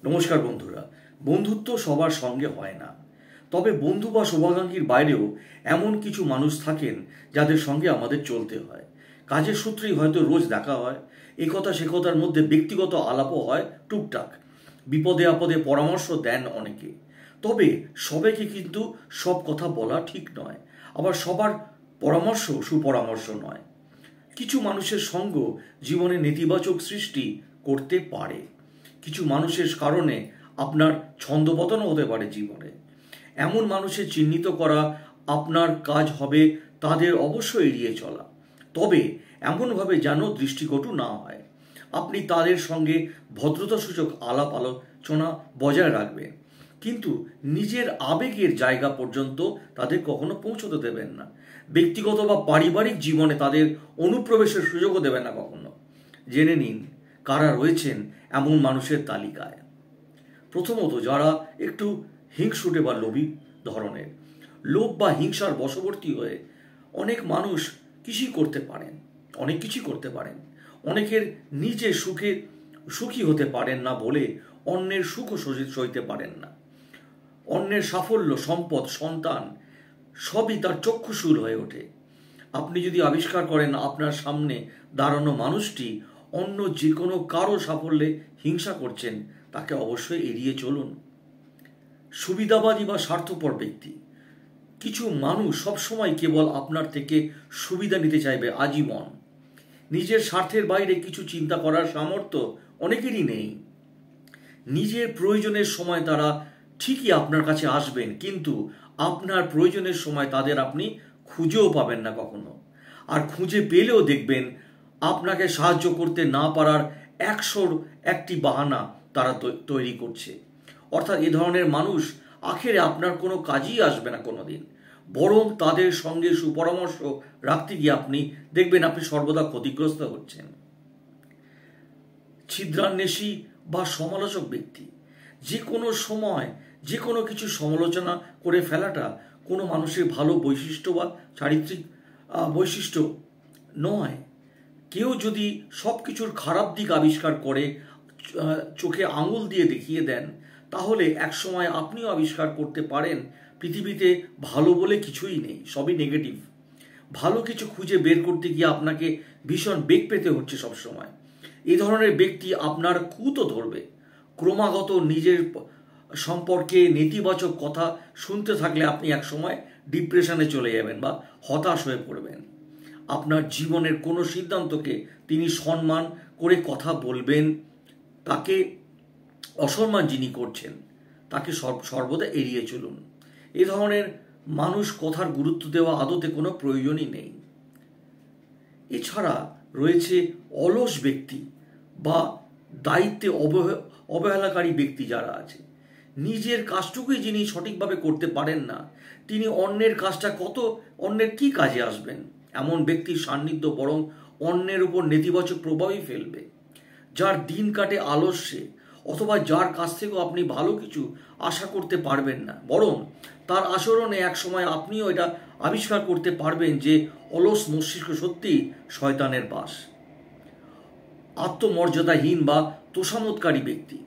নমস্কার বন্ধুরা। বন্ধুত্ব সবার সঙ্গে হয় না, তবে বন্ধু বা শুভাকাঙ্ক্ষীর বাইরেও এমন কিছু মানুষ থাকেন যাদের সঙ্গে আমাদের চলতে হয়। কাজের সূত্রেই হয়তো রোজ দেখা হয়, এ কথা সে কথার মধ্যে ব্যক্তিগত আলাপও হয় টুকটাক। বিপদে আপদে পরামর্শ দেন অনেকে, তবে সবাইকে কিন্তু সব কথা বলা ঠিক নয়, আবার সবার পরামর্শ সুপরামর্শ নয়। কিছু মানুষের সঙ্গ জীবনে নেতিবাচক সৃষ্টি করতে পারে, কিছু মানুষের কারণে আপনার ছন্দপতনও হতে পারে জীবনে। এমন মানুষের চিহ্নিত করা আপনার কাজ হবে, তাদের অবশ্যই এড়িয়ে চলা, তবে এমনভাবে যেন দৃষ্টিকটু না হয়। আপনি তাদের সঙ্গে ভদ্রতাসূচক আলাপ আলোচনা বজায় রাখবেন, কিন্তু নিজের আবেগের জায়গা পর্যন্ত তাদের কখনো পৌঁছতে দেবেন না। ব্যক্তিগত বা পারিবারিক জীবনে তাদের অনুপ্রবেশের সুযোগও দেবেন না কখনো। জেনে নিন কারা রয়েছেন এমন মানুষের তালিকায়। প্রথমত, যারা একটু হিংসুটে বা লোভী ধরনের। লোভ বা হিংসার বশবর্তী হয়ে অনেক মানুষ অনেক কিছুই করতে পারেন। অনেকের নিজে সুখী হতে পারেন না বলে অন্যের সুখও সইতে পারেন না। অন্যের সাফল্য, সম্পদ, সন্তান সবই তার চক্ষুশূল হয়ে ওঠে। আপনি যদি আবিষ্কার করেন আপনার সামনে দাঁড়ানো মানুষটি অন্য যে কোনো কারো সাফল্যে হিংসা করছেন, তাকে অবশ্যই এড়িয়ে চলুন। সুবিধাবাদী বা স্বার্থপর ব্যক্তি। কিছু মানুষ সবসময় কেবল আপনার থেকে সুবিধা নিতে চাইবে আজীবন। নিজের স্বার্থের বাইরে কিছু চিন্তা করার সামর্থ্য অনেকেরই নেই। নিজের প্রয়োজনের সময় তারা ঠিকই আপনার কাছে আসবেন, কিন্তু আপনার প্রয়োজনের সময় তাদের আপনি খুঁজেও পাবেন না কখনো। আর খুঁজে পেলেও দেখবেন আপনাকে সাহায্য করতে না পারার 101টি বাহানা তারা তৈরি করছে। অর্থাৎ এ ধরনের মানুষ আখেরে আপনার কোনো কাজই আসবে না কোনোদিন, বরং তাদের সঙ্গে সুপরামর্শ রাখতে গিয়ে আপনি দেখবেন আপনি সর্বদা ক্ষতিগ্রস্ত হচ্ছেন। ছিদ্রান্বেষী বা সমালোচক ব্যক্তি। যে কোনো সময় যে কোনো কিছু সমালোচনা করে ফেলাটা কোনো মানুষের ভালো বৈশিষ্ট্য বা চারিত্রিক বৈশিষ্ট্য নয়। কেউ যদি সব কিছুর খারাপ দিক আবিষ্কার করে চোখে আঙুল দিয়ে দেখিয়ে দেন, তাহলে একসময় আপনিও আবিষ্কার করতে পারেন পৃথিবীতে ভালো বলে কিছুই নেই, সবই নেগেটিভ। ভালো কিছু খুঁজে বের করতে গিয়ে আপনাকে ভীষণ বেগ পেতে হচ্ছে সবসময়। এই ধরনের ব্যক্তি আপনার কুতো ধরবে। ক্রমাগত নিজের সম্পর্কে নেতিবাচক কথা শুনতে থাকলে আপনি একসময় ডিপ্রেশনে চলে যাবেন বা হতাশ হয়ে পড়বেন। আপনার জীবনের কোনো সিদ্ধান্তকে তিনি সম্মান করে কথা বলবেন, তাকে অসম্মান যিনি করছেন তাকে সর্বদা এড়িয়ে চলুন। এ ধরনের মানুষ কথার গুরুত্ব দেওয়া আদতে কোনো প্রয়োজনই নেই। এছাড়া রয়েছে অলস ব্যক্তি বা দায়িত্বে অবহেলাকারী ব্যক্তি যারা আছে। নিজের কাজটুকুই যিনি সঠিকভাবে করতে পারেন না, তিনি অন্যের কি কাজে আসবেন? এমন ব্যক্তির সান্নিধ্য বরং অন্যের উপর নেতিবাচক প্রভাবই ফেলবে। যার দিন কাটে আলস্যে, অথবা যার কাছ থেকেও আপনি ভালো কিছু আশা করতে পারবেন না, বরং তার আচরণে একসময় আপনিও এটা আবিষ্কার করতে পারবেন যে অলস মস্তিষ্ক সত্যি শয়তানের বাস। আত্মমর্যাদাহীন বা তোষামোদকারী ব্যক্তি।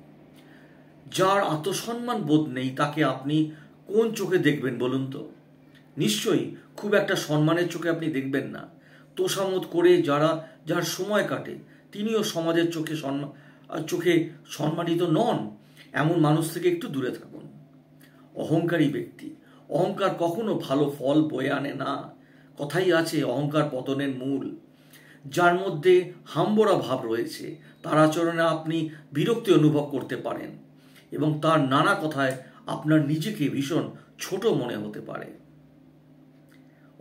যার আত্মসম্মান বোধ নেই, তাকে আপনি কোন চোখে দেখবেন বলুন তো? নিশ্চয়ই খুব একটা সম্মানের চোখে আপনি দেখবেন না। তোষামোদ করে যার সময় কাটে, তিনিও সমাজের চোখে সম্মানিত নন। এমন মানুষ থেকে একটু দূরে থাকুন। অহংকারী ব্যক্তি। অহংকার কখনো ভালো ফল বয়ে আনে না। কথাই আছে, অহংকার পতনের মূল। যার মধ্যে হাম্বরা ভাব রয়েছে, তার আচরণে আপনি বিরক্তি অনুভব করতে পারেন এবং তার নানা কথায় আপনার নিজেকে ভীষণ ছোট মনে হতে পারে।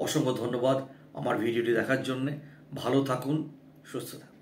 অসংখ্য ধন্যবাদ আমার ভিডিওটি দেখার জন্যে। ভালো থাকুন, সুস্থ থাকুন।